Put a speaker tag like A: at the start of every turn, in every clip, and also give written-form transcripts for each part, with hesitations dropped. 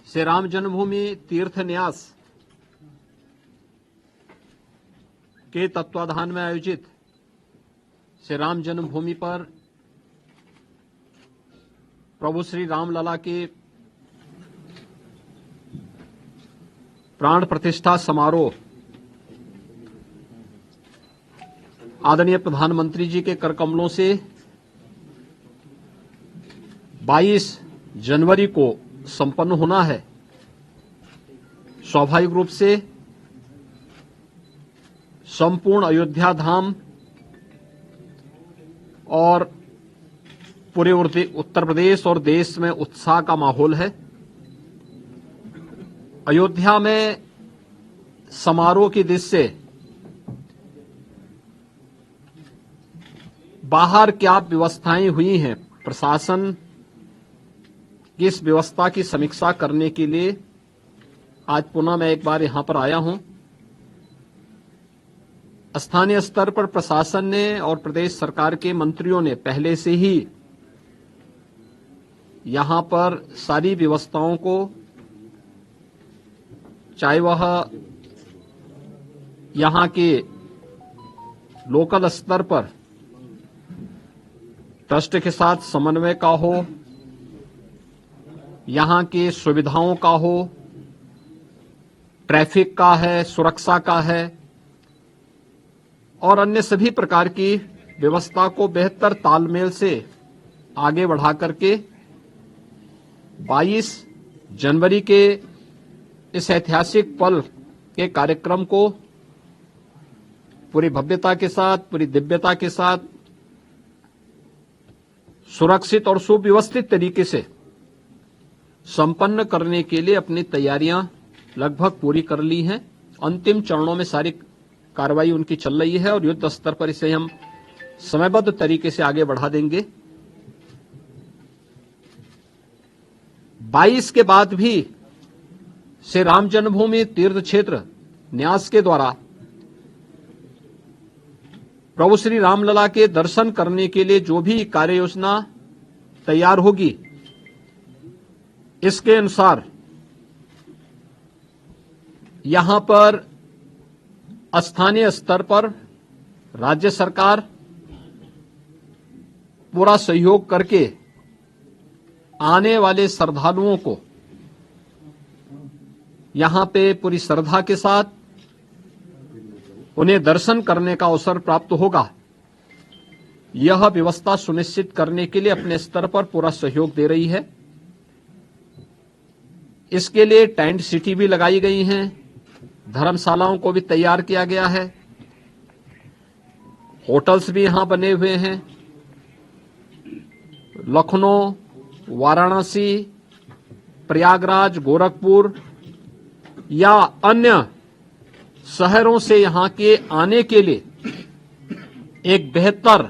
A: श्री राम जन्मभूमि तीर्थ न्यास के तत्वाधान में आयोजित श्री राम जन्मभूमि पर प्रभु श्री रामलला के प्राण प्रतिष्ठा समारोह आदरणीय प्रधानमंत्री जी के करकमलों से 22 जनवरी को संपन्न होना है। स्वाभाविक रूप से संपूर्ण अयोध्या धाम और पूरे उत्तर प्रदेश और देश में उत्साह का माहौल है। अयोध्या में समारोह की दृष्टि से बाहर क्या व्यवस्थाएं हुई हैं, प्रशासन की इस व्यवस्था की समीक्षा करने के लिए आज पुनः मैं एक बार यहां पर आया हूं। स्थानीय स्तर पर प्रशासन ने और प्रदेश सरकार के मंत्रियों ने पहले से ही यहां पर सारी व्यवस्थाओं को, चाहे वह यहां के लोकल स्तर पर ट्रस्ट के साथ समन्वय का हो, यहां के सुविधाओं का हो, ट्रैफिक का है, सुरक्षा का है और अन्य सभी प्रकार की व्यवस्था को बेहतर तालमेल से आगे बढ़ा करके 22 जनवरी के इस ऐतिहासिक पल के कार्यक्रम को पूरी भव्यता के साथ, पूरी दिव्यता के साथ, सुरक्षित और सुव्यवस्थित तरीके से संपन्न करने के लिए अपनी तैयारियां लगभग पूरी कर ली हैं। अंतिम चरणों में सारी कार्रवाई उनकी चल रही है और युद्ध स्तर पर इसे हम समयबद्ध तरीके से आगे बढ़ा देंगे। 22 के बाद भी श्री राम जन्मभूमि तीर्थ क्षेत्र न्यास के द्वारा प्रभु श्री रामलला के दर्शन करने के लिए जो भी कार्य योजना तैयार होगी, इसके अनुसार यहां पर स्थानीय स्तर पर राज्य सरकार पूरा सहयोग करके आने वाले श्रद्धालुओं को यहां पे पूरी श्रद्धा के साथ उन्हें दर्शन करने का अवसर प्राप्त होगा, यह व्यवस्था सुनिश्चित करने के लिए अपने स्तर पर पूरा सहयोग दे रही है। इसके लिए टेंट सिटी भी लगाई गई हैं, धर्मशालाओं को भी तैयार किया गया है, होटल्स भी यहां बने हुए हैं। लखनऊ, वाराणसी, प्रयागराज, गोरखपुर या अन्य शहरों से यहां के आने के लिए एक बेहतर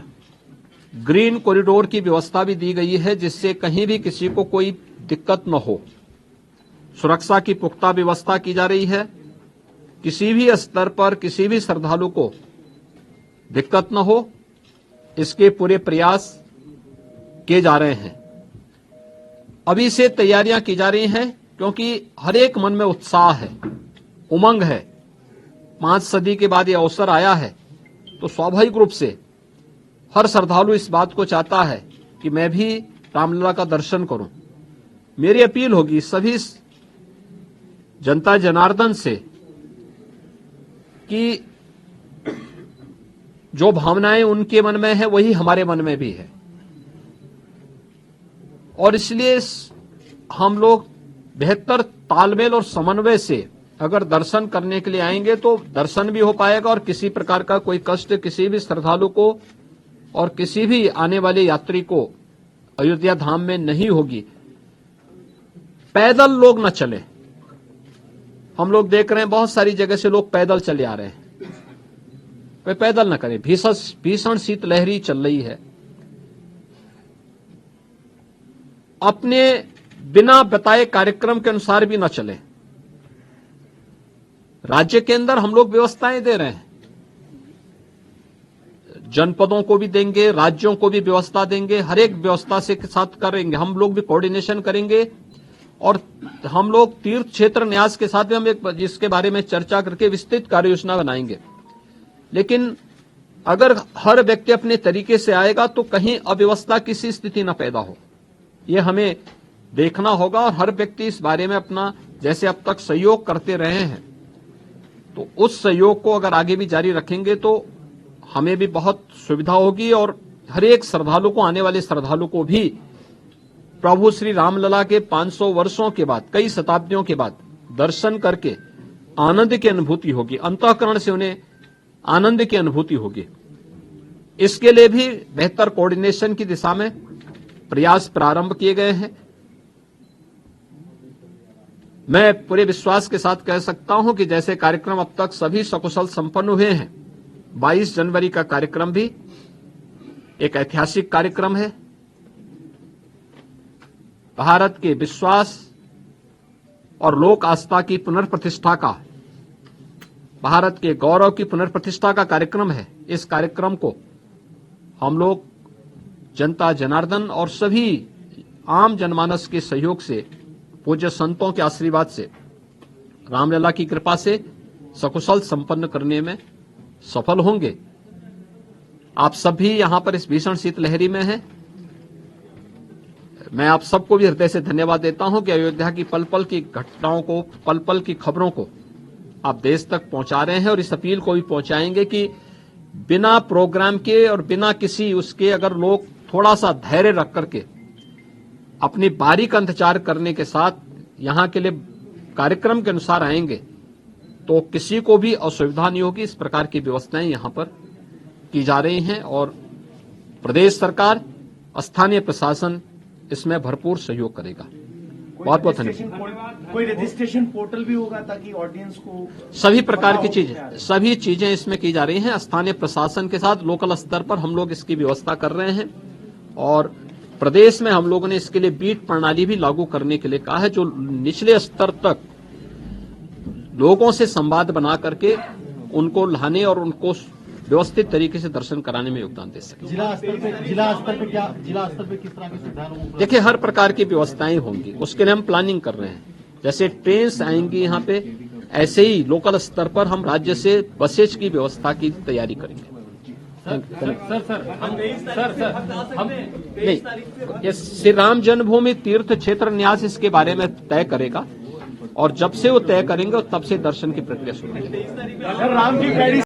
A: ग्रीन कॉरिडोर की व्यवस्था भी दी गई है, जिससे कहीं भी किसी को कोई दिक्कत न हो। सुरक्षा की पुख्ता व्यवस्था की जा रही है, किसी भी स्तर पर किसी भी श्रद्धालु को दिक्कत न हो, इसके पूरे प्रयास किए जा रहे हैं। अभी से तैयारियां की जा रही हैं क्योंकि हर एक मन में उत्साह है, उमंग है। 5 सदी के बाद यह अवसर आया है, तो स्वाभाविक रूप से हर श्रद्धालु इस बात को चाहता है कि मैं भी रामलला का दर्शन करूं। मेरी अपील होगी सभी जनता जनार्दन से कि जो भावनाएं उनके मन में है वही हमारे मन में भी है, और इसलिए हम लोग बेहतर तालमेल और समन्वय से अगर दर्शन करने के लिए आएंगे तो दर्शन भी हो पाएगा और किसी प्रकार का कोई कष्ट किसी भी श्रद्धालु को और किसी भी आने वाले यात्री को अयोध्या धाम में नहीं होगी। पैदल लोग न चले। हम लोग देख रहे हैं बहुत सारी जगह से लोग पैदल चले आ रहे हैं, वे पैदल न करें। भीषण शीतलहरी चल रही है। अपने बिना बताए कार्यक्रम के अनुसार भी न चले। राज्य के अंदर हम लोग व्यवस्थाएं दे रहे हैं, जनपदों को भी देंगे, राज्यों को भी व्यवस्था देंगे, हर एक व्यवस्था से साथ करेंगे। हम लोग भी कोऑर्डिनेशन करेंगे और हम लोग तीर्थ क्षेत्र न्यास के साथ भी हम एक जिसके बारे में चर्चा करके विस्तृत कार्य योजना बनाएंगे। लेकिन अगर हर व्यक्ति अपने तरीके से आएगा तो कहीं अव्यवस्था की सी स्थिति न पैदा हो, ये हमें देखना होगा। और हर व्यक्ति इस बारे में अपना जैसे अब तक सहयोग करते रहे हैं, तो उस सहयोग को अगर आगे भी जारी रखेंगे तो हमें भी बहुत सुविधा होगी और हर एक श्रद्धालु को, आने वाले श्रद्धालु को भी प्रभु श्री रामलला के 500 वर्षों के बाद, कई शताब्दियों के बाद दर्शन करके आनंद की अनुभूति होगी, अंतःकरण से उन्हें आनंद की अनुभूति होगी। इसके लिए भी बेहतर कोऑर्डिनेशन की दिशा में प्रयास प्रारंभ किए गए हैं। मैं पूरे विश्वास के साथ कह सकता हूं कि जैसे कार्यक्रम अब तक सभी सकुशल संपन्न हुए हैं, 22 जनवरी का कार्यक्रम भी एक ऐतिहासिक कार्यक्रम है। भारत के विश्वास और लोक आस्था की पुनर्प्रतिष्ठा का, भारत के गौरव की पुनर्प्रतिष्ठा का कार्यक्रम है। इस कार्यक्रम को हम लोग जनता जनार्दन और सभी आम जनमानस के सहयोग से, पूज्य संतों के आशीर्वाद से, रामलला की कृपा से सकुशल संपन्न करने में सफल होंगे। आप सभी यहां पर इस भीषण शीतलहरी में हैं। मैं आप सबको भी हृदय से धन्यवाद देता हूं कि अयोध्या की पल पल की घटनाओं को, पल पल की खबरों को आप देश तक पहुंचा रहे हैं और इस अपील को भी पहुंचाएंगे कि बिना प्रोग्राम के और बिना किसी उसके अगर लोग थोड़ा सा धैर्य रख करके अपनी बारी का इंतजार करने के साथ यहां के लिए कार्यक्रम के अनुसार आएंगे तो किसी को भी असुविधा नहीं होगी। इस प्रकार की व्यवस्थाएं यहां पर की जा रही हैं और प्रदेश सरकार, स्थानीय प्रशासन इसमें भरपूर सहयोग करेगा। बहुत बहुत धन्यवाद।
B: कोई रजिस्ट्रेशन पोर्टल भी होगा ताकि ऑडियंस को
A: सभी चीजें इसमें की जा रही हैं। स्थानीय प्रशासन के साथ लोकल स्तर पर हम लोग इसकी व्यवस्था कर रहे हैं और प्रदेश में हम लोगों ने इसके लिए बीट प्रणाली भी लागू करने के लिए कहा है, जो निचले स्तर तक लोगों से संवाद बना करके उनको लाने और उनको व्यवस्थित तरीके से दर्शन कराने में योगदान दे सके।
B: जिला स्तर पे किस तरह की सुविधाएं?
A: देखिए, हर प्रकार की व्यवस्थाएं होंगी, उसके लिए हम प्लानिंग कर रहे हैं। जैसे ट्रेन आएंगी यहाँ पे, ऐसे ही लोकल स्तर पर हम राज्य से बसेज की व्यवस्था की तैयारी करेंगे। ये श्री राम जन्मभूमि तीर्थ क्षेत्र न्यास इसके बारे में तय करेगा और जब से वो तय करेंगे तब से दर्शन की प्रक्रिया शुरू होगी।